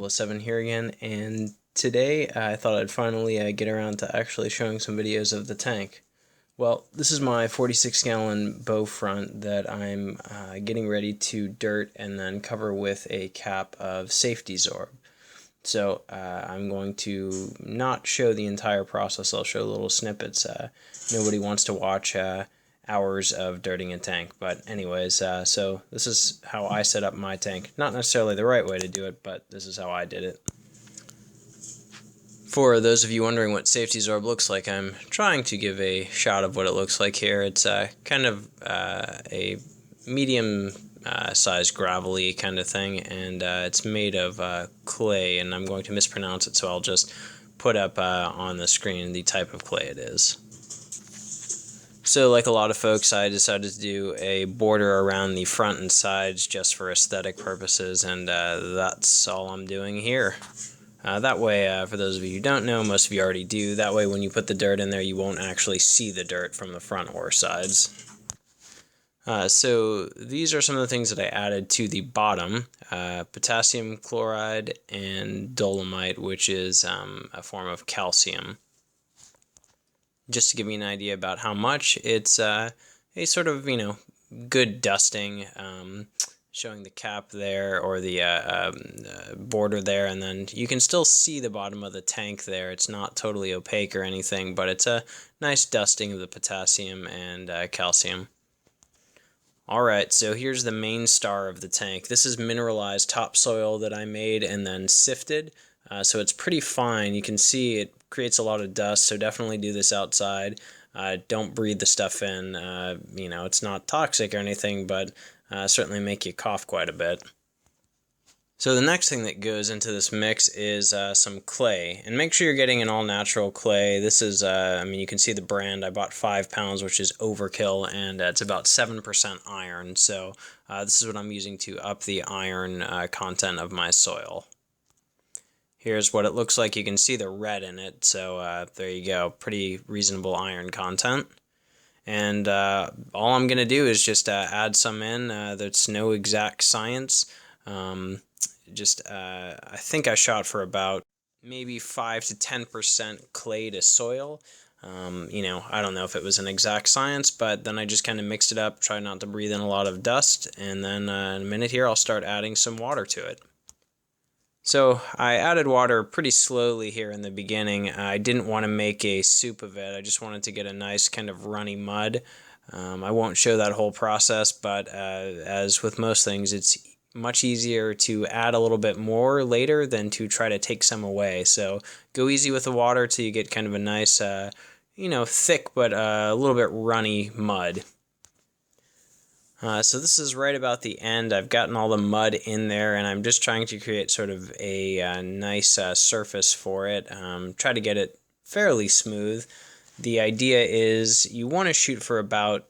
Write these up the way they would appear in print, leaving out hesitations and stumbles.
007 here again, and today I thought I'd finally get around to actually showing some videos of the tank. Well, this is my 46-gallon bow front that I'm getting ready to dirt and then cover with a cap of Safe-t-sorb. So I'm going to not show the entire process. I'll show little snippets. Nobody wants to watch hours of dirting a tank. But anyways, so this is how I set up my tank. Not necessarily the right way to do it, but this is how I did it. For those of you wondering what Safe-t-sorb looks like, I'm trying to give a shot of what it looks like here. It's kind of a medium sized gravelly kind of thing, and it's made of clay, and I'm going to mispronounce it, so I'll just put up on the screen the type of clay it is. So like a lot of folks, I decided to do a border around the front and sides just for aesthetic purposes, and that's all I'm doing here. That way, for those of you who don't know, most of you already do, that way when you put the dirt in there, you won't actually see the dirt from the front or sides. So these are some of the things that I added to the bottom. Potassium chloride and dolomite, which is a form of calcium. Just to give you an idea about how much, it's a sort of, good dusting, showing the cap there, or the border there, and then you can still see the bottom of the tank there. It's not totally opaque or anything, but it's a nice dusting of the potassium and calcium. Alright, so here's the main star of the tank. This is mineralized topsoil that I made and then sifted, so it's pretty fine. You can see it creates a lot of dust, so definitely do this outside. Don't breathe the stuff in. It's not toxic or anything, but certainly make you cough quite a bit. So the next thing that goes into this mix is some clay, and make sure you're getting an all-natural clay. This is, you can see the brand. I bought 5 pounds, which is overkill, and it's about 7% iron, so this is what I'm using to up the iron content of my soil. Here's what it looks like. You can see the red in it, so there you go. Pretty reasonable iron content. And all I'm going to do is just add some in. There's no exact science. I think I shot for about maybe 5 to 10% clay to soil. I don't know if it was an exact science, but then I just kind of mixed it up, tried not to breathe in a lot of dust, and then in a minute here I'll start adding some water to it. So I added water pretty slowly here in the beginning. I didn't want to make a soup of it. I just wanted to get a nice kind of runny mud. I won't show that whole process, but as with most things, it's much easier to add a little bit more later than to try to take some away. So go easy with the water till you get kind of a nice, thick but a little bit runny mud. So this is right about the end. I've gotten all the mud in there, and I'm just trying to create sort of a nice surface for it. Try to get it fairly smooth. The idea is you want to shoot for about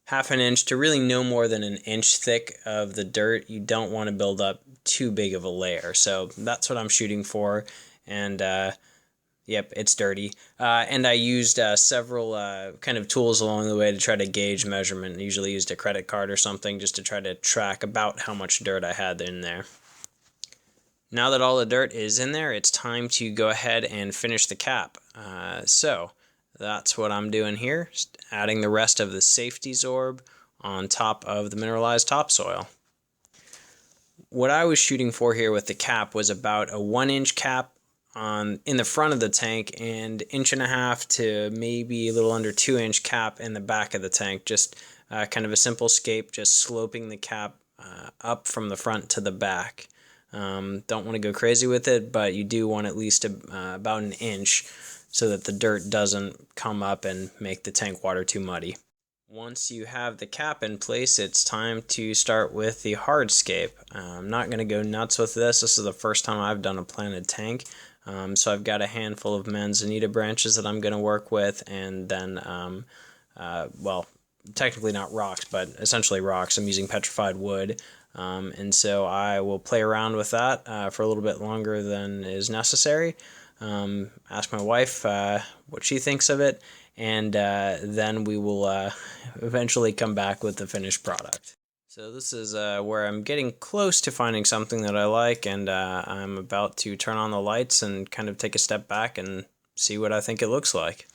half an inch to really no more than an inch thick of the dirt. You don't want to build up too big of a layer. So that's what I'm shooting for, and yep, it's dirty. And I used several kind of tools along the way to try to gauge measurement. I usually used a credit card or something just to try to track about how much dirt I had in there. Now that all the dirt is in there, it's time to go ahead and finish the cap. So that's what I'm doing here, just adding the rest of the Safe-t-sorb on top of the mineralized topsoil. What I was shooting for here with the cap was about a 1-inch cap in the front of the tank, and 1.5 to maybe a little under 2-inch cap in the back of the tank. Just kind of a simple scape, just sloping the cap up from the front to the back. Don't want to go crazy with it, but you do want at least about an inch so that the dirt doesn't come up and make the tank water too muddy. Once you have the cap in place, it's time to start with the hardscape. I'm not going to go nuts with this. This is the first time I've done a planted tank. So I've got a handful of manzanita branches that I'm going to work with, and then, well, technically not rocks, but essentially rocks. I'm using petrified wood, and so I will play around with that for a little bit longer than is necessary. Ask my wife what she thinks of it, and then we will eventually come back with the finished product. So this is where I'm getting close to finding something that I like, and I'm about to turn on the lights and kind of take a step back and see what I think it looks like.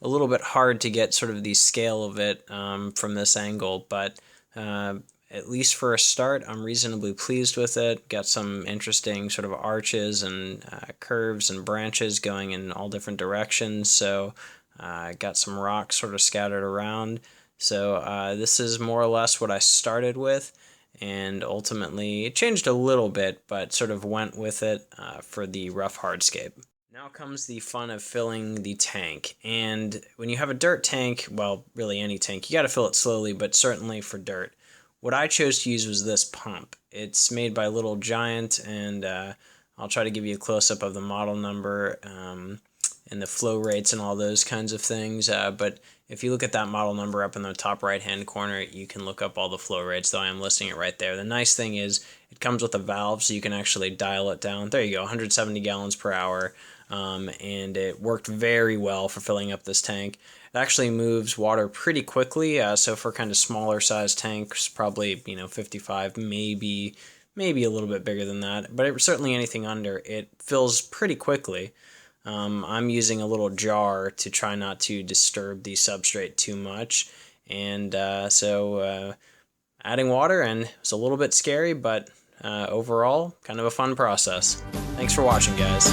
A little bit hard to get sort of the scale of it from this angle, but at least for a start, I'm reasonably pleased with it. Got some interesting sort of arches and curves and branches going in all different directions, so got some rocks sort of scattered around. So this is more or less what I started with, and ultimately it changed a little bit, but sort of went with it for the rough hardscape. Now comes the fun of filling the tank, and when you have a dirt tank, well, really any tank, you got to fill it slowly, but certainly for dirt. What I chose to use was this pump. It's made by Little Giant, and I'll try to give you a close-up of the model number and the flow rates and all those kinds of things, but if you look at that model number up in the top right-hand corner, you can look up all the flow rates, though I am listing it right there. The nice thing is it comes with a valve, so you can actually dial it down. There you go, 170 gallons per hour. And it worked very well for filling up this tank. It actually moves water pretty quickly, so for kind of smaller size tanks, probably 55, maybe a little bit bigger than that, but certainly anything under, it fills pretty quickly. I'm using a little jar to try not to disturb the substrate too much, and so adding water, and it's a little bit scary, but overall kind of a fun process. Thanks for watching, guys.